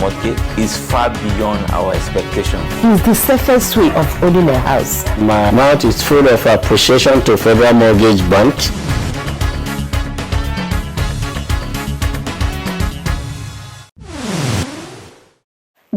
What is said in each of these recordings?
mortgage is far beyond our expectation. It's the safest way of owning a house. My mouth is full of appreciation to Federal Mortgage Bank.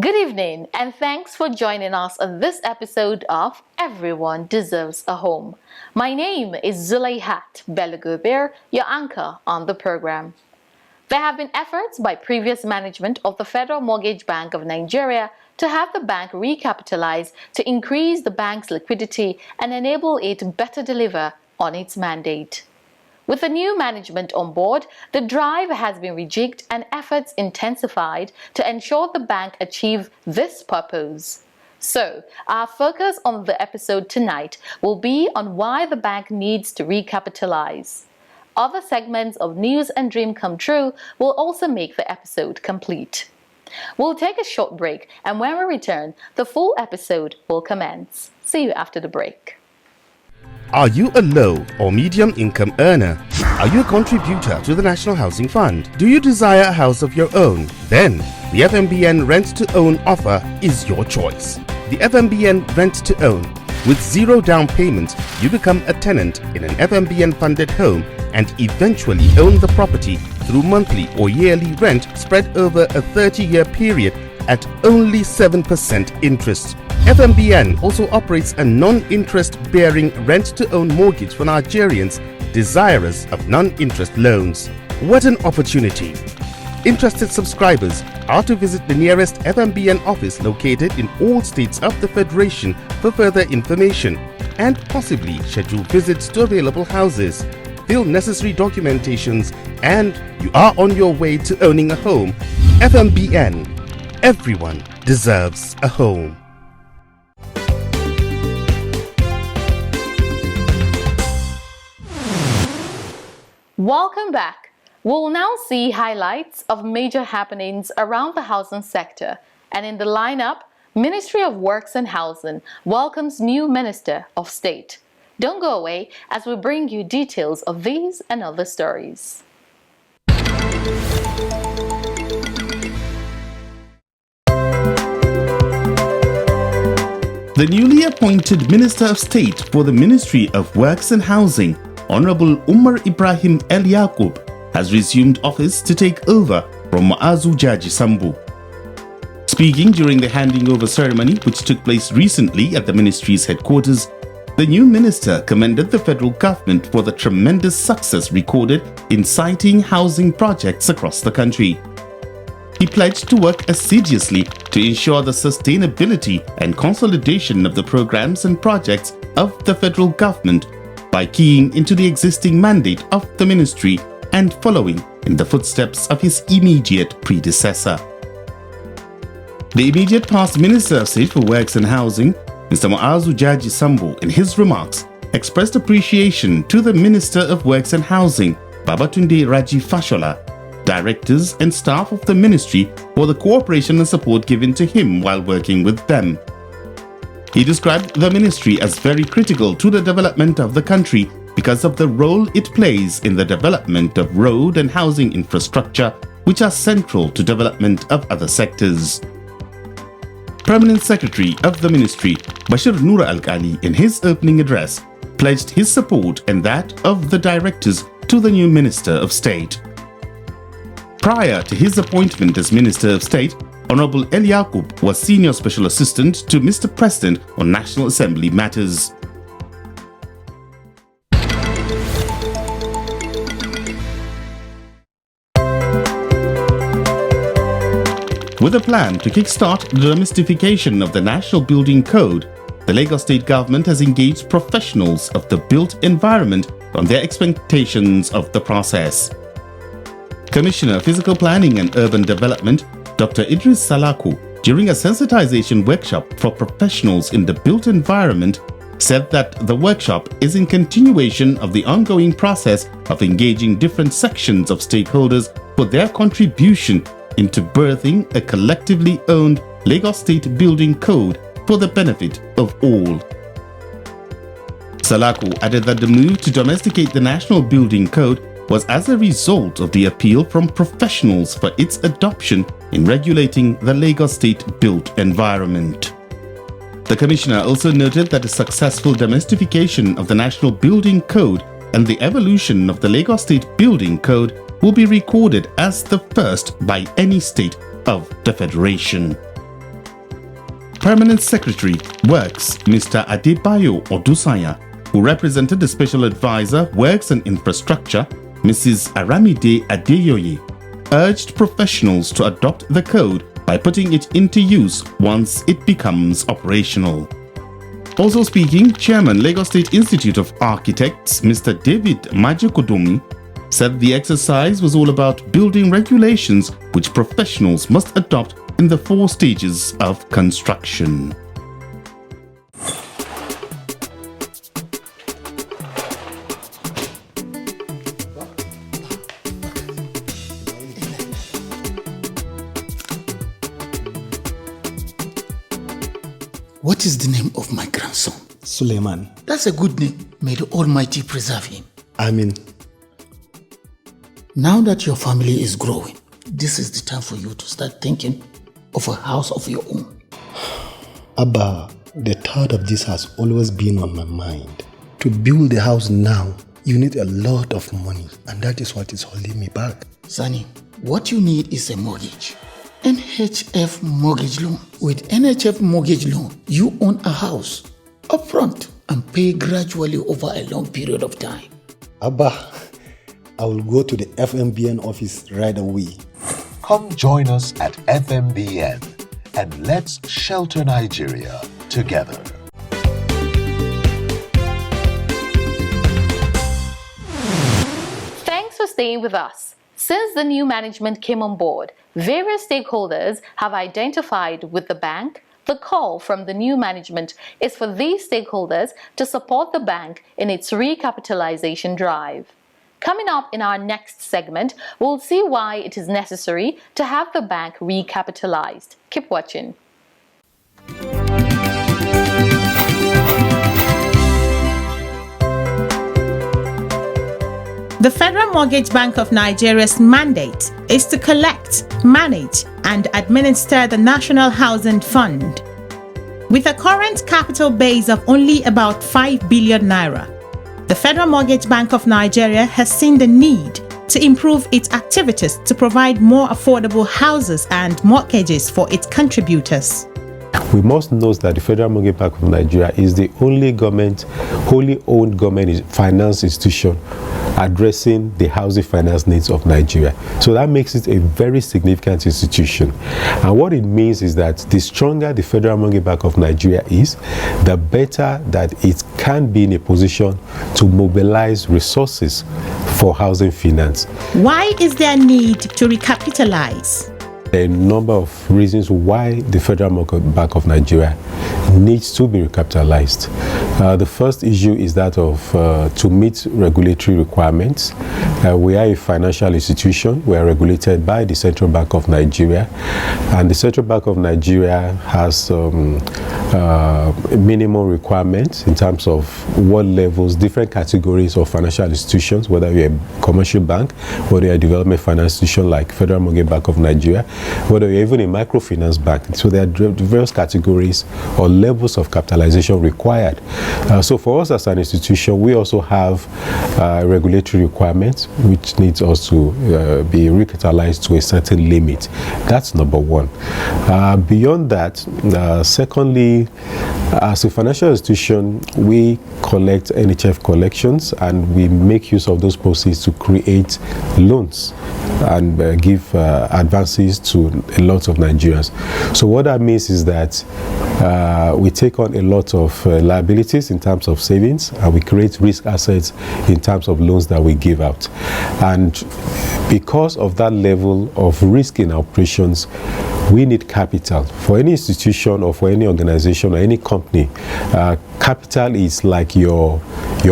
Good evening, and thanks for joining us on this episode of Everyone Deserves a Home. My name is Zulaihat Belagubir, your anchor on the program. There have been efforts by previous management of the Federal Mortgage Bank of Nigeria to have the bank recapitalize to increase the bank's liquidity and enable it to better deliver on its mandate. With the new management on board, the drive has been rejigged and efforts intensified to ensure the bank achieve this purpose. So, our focus on the episode tonight will be on why the bank needs to recapitalize. Other segments of News and Dream Come True will also make the episode complete. We'll take a short break, and when we return, the full episode will commence. See you after the break. Are you a low or medium income earner? Are you a contributor to the National Housing Fund? Do you desire a house of your own? Then the FMBN Rent to Own offer is your choice. The FMBN Rent to Own. With zero down payment, you become a tenant in an FMBN funded home and eventually own the property through monthly or yearly rent spread over a 30-year period at only 7% interest. FMBN also operates a non-interest bearing rent-to-own mortgage for Nigerians desirous of non-interest loans. What an opportunity! Interested subscribers are to visit the nearest FMBN office located in all states of the Federation for further information and possibly schedule visits to available houses. Fill necessary documentations and you are on your way to owning a home. FMBN. Everyone deserves a home. Welcome back. We'll now see highlights of major happenings around the housing sector. And in the lineup, Ministry of Works and Housing welcomes new Minister of State. Don't go away as we bring you details of these and other stories. The newly appointed Minister of State for the Ministry of Works and Housing, Honorable Umar Ibrahim El Yaqub, has resumed office to take over from Muazu Jaji Sambu. Speaking during the handing over ceremony which took place recently at the ministry's headquarters, the new minister commended the federal government for the tremendous success recorded in siting housing projects across the country. He pledged to work assiduously to ensure the sustainability and consolidation of the programs and projects of the federal government by keying into the existing mandate of the ministry and following in the footsteps of his immediate predecessor. The immediate past Minister of State for Works and Housing, Mr. Muazu Jaji Sambu, in his remarks, expressed appreciation to the Minister of Works and Housing, Babatunde Raji Fashola, directors and staff of the ministry for the cooperation and support given to him while working with them. He described the ministry as very critical to the development of the country because of the role it plays in the development of road and housing infrastructure, which are central to development of other sectors. Permanent Secretary of the Ministry, Bashir Noura Al-Kali, in his opening address, pledged his support and that of the directors to the new Minister of State. Prior to his appointment as Minister of State, Honorable El Yaqub was Senior Special Assistant to Mr. President on National Assembly matters. With a plan to kickstart the domestication of the National Building Code, the Lagos State government has engaged professionals of the built environment on their expectations of the process. Commissioner of Physical Planning and Urban Development, Dr. Idris Salaku, during a sensitization workshop for professionals in the built environment, said that the workshop is in continuation of the ongoing process of engaging different sections of stakeholders for their contribution into birthing a collectively owned Lagos State Building Code for the benefit of all. Salaku added that the move to domesticate the National Building Code was as a result of the appeal from professionals for its adoption in regulating the Lagos State built environment. The Commissioner also noted that the successful domestication of the National Building Code and the evolution of the Lagos State Building Code will be recorded as the first by any state of the Federation. Permanent Secretary, Works, Mr. Adebayo Odusanya, who represented the Special Advisor, Works and Infrastructure, Mrs. Aramide Adeyoye, urged professionals to adopt the code by putting it into use once it becomes operational. Also speaking, Chairman, Lagos State Institute of Architects, Mr. David Majekodomi, said the exercise was all about building regulations which professionals must adopt in the 4 stages of construction. What is the name of my grandson? Suleiman. That's a good name. May the Almighty preserve him. Amin. Now that your family is growing, this is the time for you to start thinking of a house of your own. Abba, the thought of this has always been on my mind. To build a house now, you need a lot of money, and that is what is holding me back. Sonny, what you need is a mortgage. NHF mortgage loan. With NHF mortgage loan, you own a house upfront and pay gradually over a long period of time. Abba, I will go to the FMBN office right away. Come join us at FMBN and let's shelter Nigeria together. Thanks for staying with us. Since the new management came on board, various stakeholders have identified with the bank. The call from the new management is for these stakeholders to support the bank in its recapitalization drive. Coming up in our next segment, we'll see why it is necessary to have the bank recapitalized. Keep watching. The Federal Mortgage Bank of Nigeria's mandate is to collect, manage, and administer the National Housing Fund. With a current capital base of only about 5 billion naira, the Federal Mortgage Bank of Nigeria has seen the need to improve its activities to provide more affordable houses and mortgages for its contributors. We must note that the Federal Mortgage Bank of Nigeria is the only wholly owned government finance institution addressing the housing finance needs of Nigeria. So that makes it a very significant institution. And what it means is that the stronger the Federal Mortgage Bank of Nigeria is, the better that it can be in a position to mobilize resources for housing finance. Why is there a need to recapitalize? There are a number of reasons why the Federal Mortgage Bank of Nigeria needs to be recapitalized. The first issue is that of to meet regulatory requirements. We are a financial institution. We are regulated by the Central Bank of Nigeria, and the Central Bank of Nigeria has minimum requirements in terms of what levels, different categories of financial institutions, whether you're a commercial bank, whether you're a development finance institution like Federal Mortgage Bank of Nigeria, whether you're even a microfinance bank. So there are various categories or levels of capitalization required. So for us as an institution, we also have regulatory requirements which needs us to be recapitalized to a certain limit. That's number one. Beyond that, secondly, as a financial institution, we collect NHF collections and we make use of those proceeds to create loans and give advances to a lot of Nigerians. So what that means is that we take on a lot of liabilities in terms of savings, and we create risk assets in terms of loans that we give out. And because of that level of risk in operations, we need capital. For any institution or for any organization or any company, capital is like your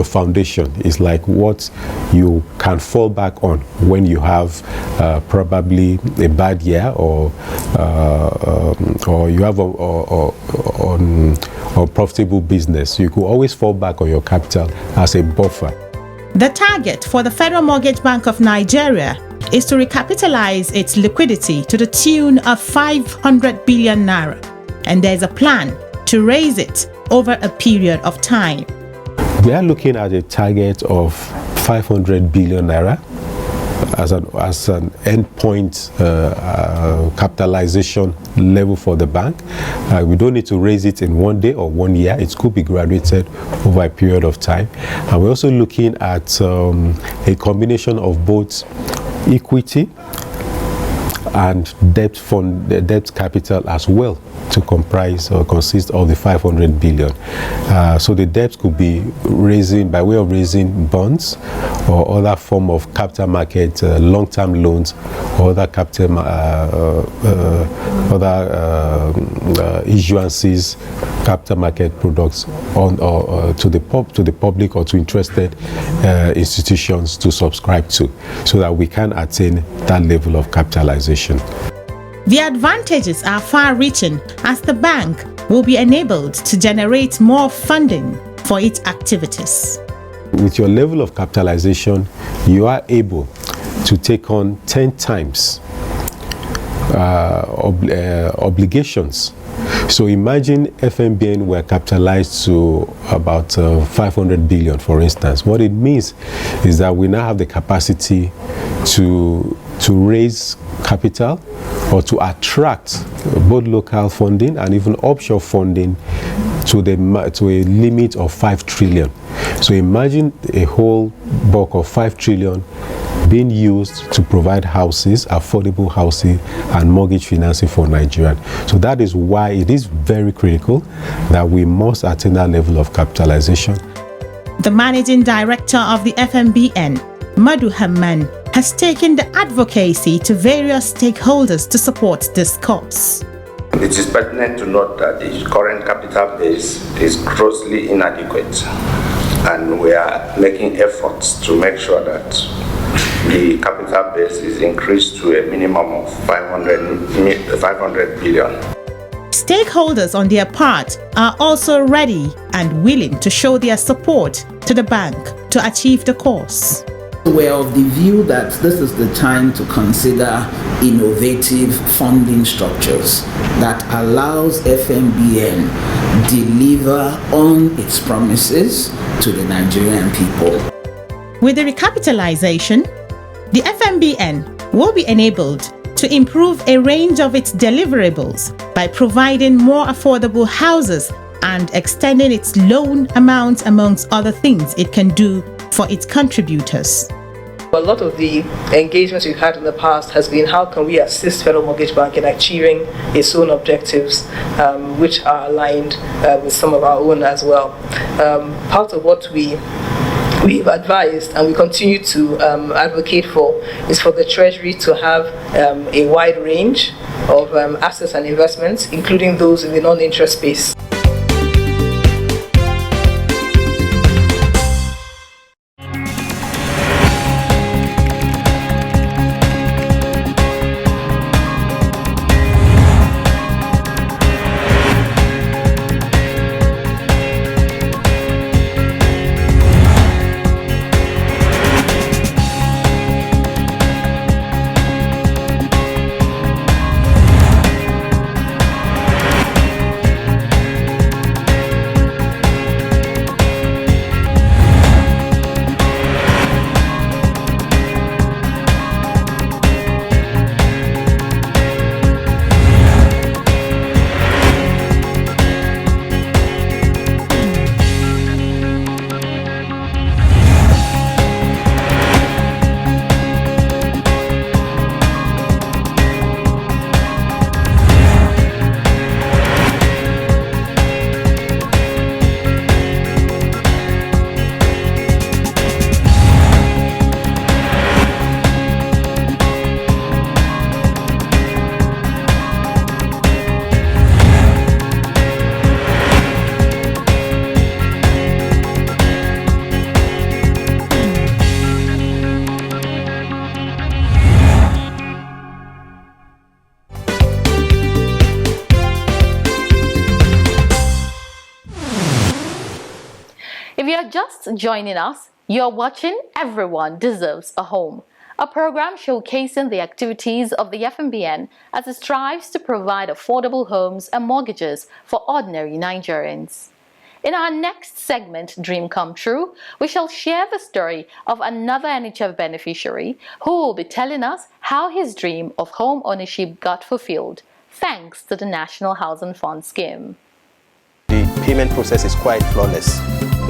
foundation. It's like what you can fall back on when you have probably a bad year or you have a profitable business. You could always fall back on your capital as a buffer. The target for the Federal Mortgage Bank of Nigeria is to recapitalize its liquidity to the tune of 500 billion naira, and there's a plan to raise it over a period of time. We are looking at a target of 500 billion naira as an endpoint capitalization level for the bank. We don't need to raise it in one day or 1 year. It could be graduated over a period of time. And we're also looking at a combination of both equity and debt capital as well to comprise or consist of the 500 billion. So the debt could be raising by way of raising bonds or other form of capital market, long-term loans, or other capital issuances, capital market products to the public or to interested institutions to subscribe to, so that we can attain that level of capitalization. The advantages are far-reaching as the bank will be enabled to generate more funding for its activities. With your level of capitalization, you are able to take on 10 times obligations. So imagine FMBN were capitalized to about 500 billion, for instance. What it means is that we now have the capacity to raise capital or to attract both local funding and even offshore funding to a limit of 5 trillion. So imagine a whole bulk of 5 trillion being used to provide houses, affordable housing and mortgage financing for Nigerians. So that is why it is very critical that we must attain that level of capitalization. The managing director of the FMBN, Madhu Hamman, has taken the advocacy to various stakeholders to support this cause. It is pertinent to note that the current capital base is grossly inadequate, and we are making efforts to make sure that the capital base is increased to a minimum of 500 billion. Stakeholders on their part are also ready and willing to show their support to the bank to achieve the cause. We're of the view that this is the time to consider innovative funding structures that allows FMBN deliver on its promises to the Nigerian people. With the recapitalization, the FMBN will be enabled to improve a range of its deliverables by providing more affordable houses and extending its loan amounts, amongst other things it can do for its contributors. A lot of the engagements we've had in the past has been how can we assist Federal Mortgage Bank in achieving its own objectives, which are aligned with some of our own as well. Part of what we've advised and we continue to advocate for is for the Treasury to have a wide range of assets and investments, including those in the non-interest space. If you are just joining us, You're watching Everyone Deserves a Home, a program showcasing the activities of the FMBN as it strives to provide affordable homes and mortgages for ordinary Nigerians. In our next segment, Dream Come True, we shall share the story of another NHF beneficiary who will be telling us how his dream of home ownership got fulfilled, thanks to the National Housing Fund scheme. The payment process is quite flawless.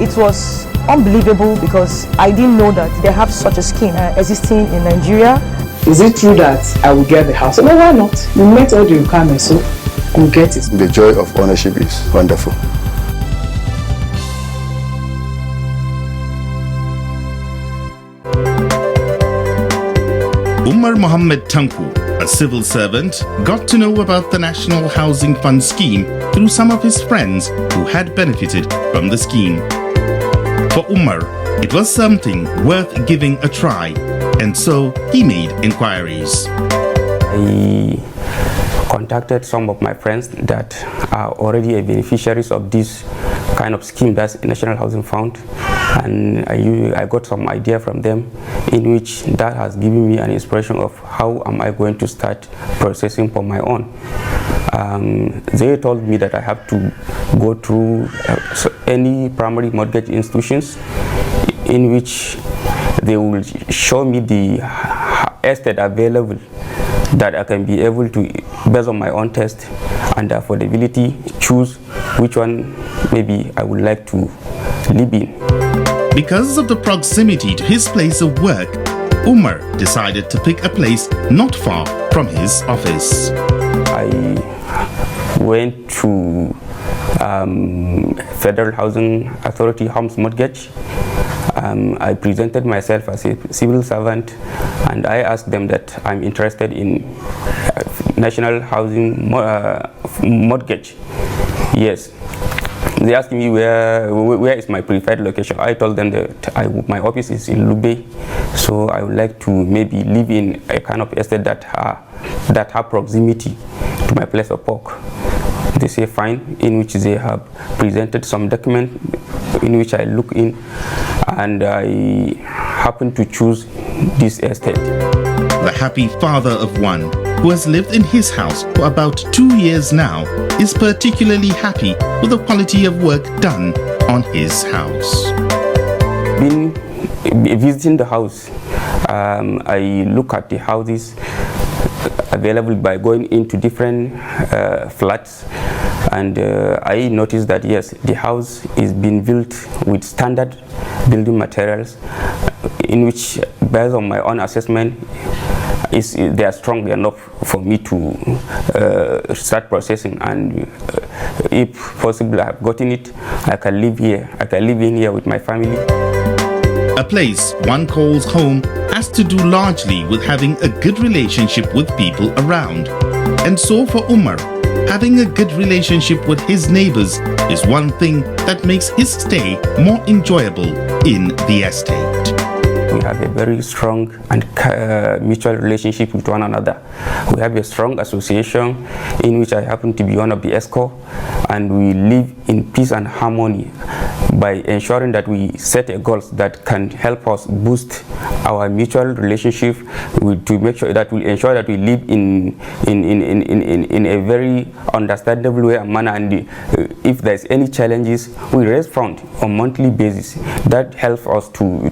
It was unbelievable because I didn't know that they have such a scheme existing in Nigeria. Is it true that I will get the house? No, why not? You met all the requirements, so you'll get it. The joy of ownership is wonderful. Umar Mohammed Tanku, a civil servant, got to know about the National Housing Fund scheme through some of his friends who had benefited from the scheme. For Umar, it was something worth giving a try, and so he made inquiries. I contacted some of my friends that are already beneficiaries of this kind of scheme, that's National Housing Fund, and I got some idea from them in which that has given me an inspiration of how am I going to start processing for my own. They told me that I have to go through any primary mortgage institutions in which they will show me the estate available that I can be able to, based on my own test and affordability, choose which one maybe I would like to live in. Because of the proximity to his place of work, Umar decided to pick a place not far from his office. I went to Federal Housing Authority Homes Mortgage. I presented myself as a civil servant and I asked them that I'm interested in National Housing Mortgage. Yes. They asked me where is my preferred location. I told them that my office is in Lube, so I would like to maybe live in a kind of estate that have proximity to my place of work. They say fine, in which they have presented some document in which I look in, and I happen to choose this estate. The happy father of one, who has lived in his house for about 2 years now, is particularly happy with the quality of work done on his house. Been visiting the house, I look at the houses available by going into different flats, and I noticed that yes, the house is being built with standard building materials, in which, based on my own assessment, they are strong enough for me to start processing, and if possible I have gotten it, I can live here. I can live in here with my family. A place one calls home has to do largely with having a good relationship with people around. And so for Umar, having a good relationship with his neighbors is one thing that makes his stay more enjoyable in the estate. We have a very strong and mutual relationship with one another. We have a strong association in which I happen to be one of the ESCO, and we live in peace and harmony by ensuring that we set a goals that can help us boost our mutual relationship, to make sure that we ensure that we live in a very understandable way and manner, and if there's any challenges, we raise funds on monthly basis that helps us to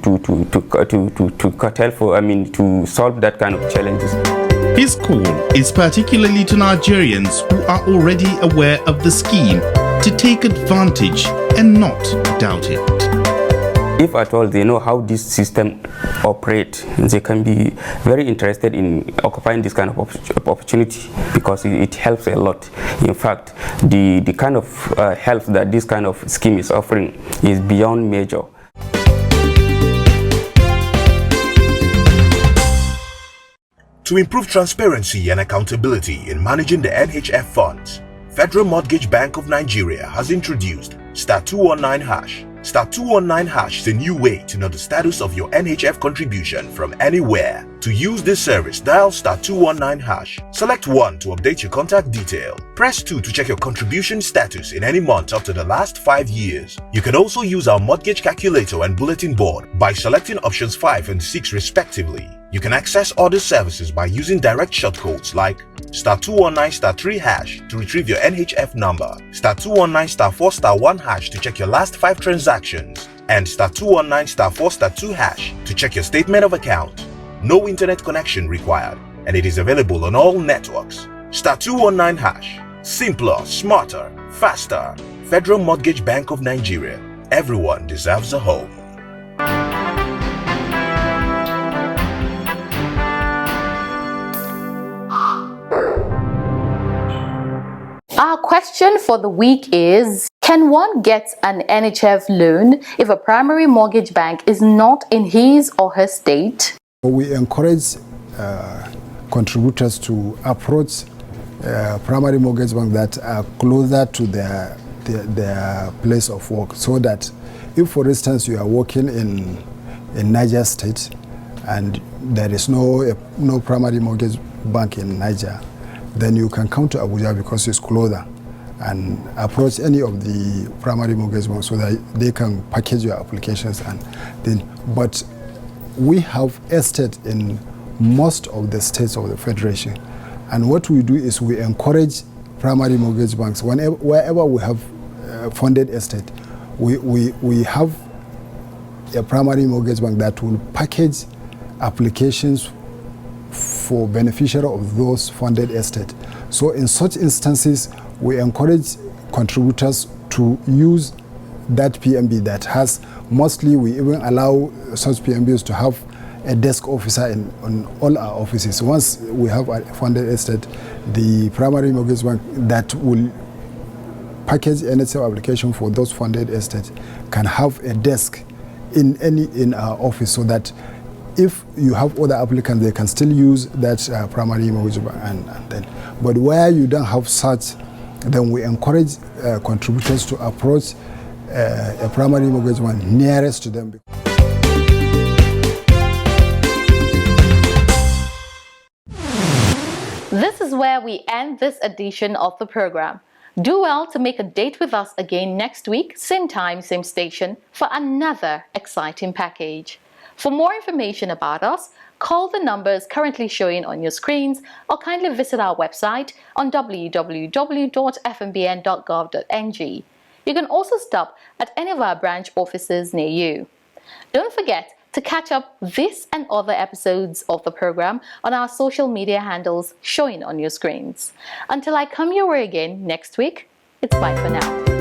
solve that kind of challenges. His call is particularly to Nigerians who are already aware of the scheme to take advantage and not doubt it. If at all they know how this system operates, they can be very interested in occupying this kind of opportunity, because it helps a lot. In fact, the kind of help that this kind of scheme is offering is beyond measure. To improve transparency and accountability in managing the NHF funds, Federal Mortgage Bank of Nigeria has introduced *219# Star 219 hash is a new way to know the status of your NHF contribution from anywhere. To use this service, dial star 219 hash. Select 1 to update your contact detail. Press 2 to check your contribution status in any month up to the last 5 years. You can also use our mortgage calculator and bulletin board by selecting options 5 and 6 respectively. You can access other services by using direct shortcodes like star 219 star 3 hash to retrieve your NHF number, star 219 star 4 star 1 hash to check your last 5 transactions, and star 219 star 4 star 2 hash to check your statement of account. No internet connection required, and it is available on all networks. Star 219 hash. Simpler, smarter, faster. Federal Mortgage Bank of Nigeria. Everyone deserves a home. Our question for the week is, can one get an NHF loan if a primary mortgage bank is not in his or her state? We encourage contributors to approach primary mortgage banks that are closer to their place of work, so that if, for instance, you are working in Niger State and there is no primary mortgage bank in Niger, then you can come to Abuja because it's closer and approach any of the primary mortgage banks so that they can package your applications. And then, but we have estate in most of the states of the Federation, and what we do is we encourage primary mortgage banks wherever we have funded estate, we have a primary mortgage bank that will package applications for beneficiary of those funded estate. So in such instances, we encourage contributors to use that PMB that has, mostly we even allow such PMBs to have a desk officer on all our offices. Once we have a funded estate, the primary mortgage bank that will package NHF application for those funded estates can have a desk in our office, so that if you have other applicants, they can still use that primary mortgage bank. And then, but where you don't have such, then we encourage contributors to approach a primary mortgage bank nearest to them. This is where we end this edition of the program. Do well to make a date with us again next week, same time, same station, for another exciting package. For more information about us, call the numbers currently showing on your screens, or kindly visit our website on www.fmbn.gov.ng. You can also stop at any of our branch offices near you. Don't forget to catch up this and other episodes of the program on our social media handles showing on your screens. Until I come your way again next week, it's bye for now.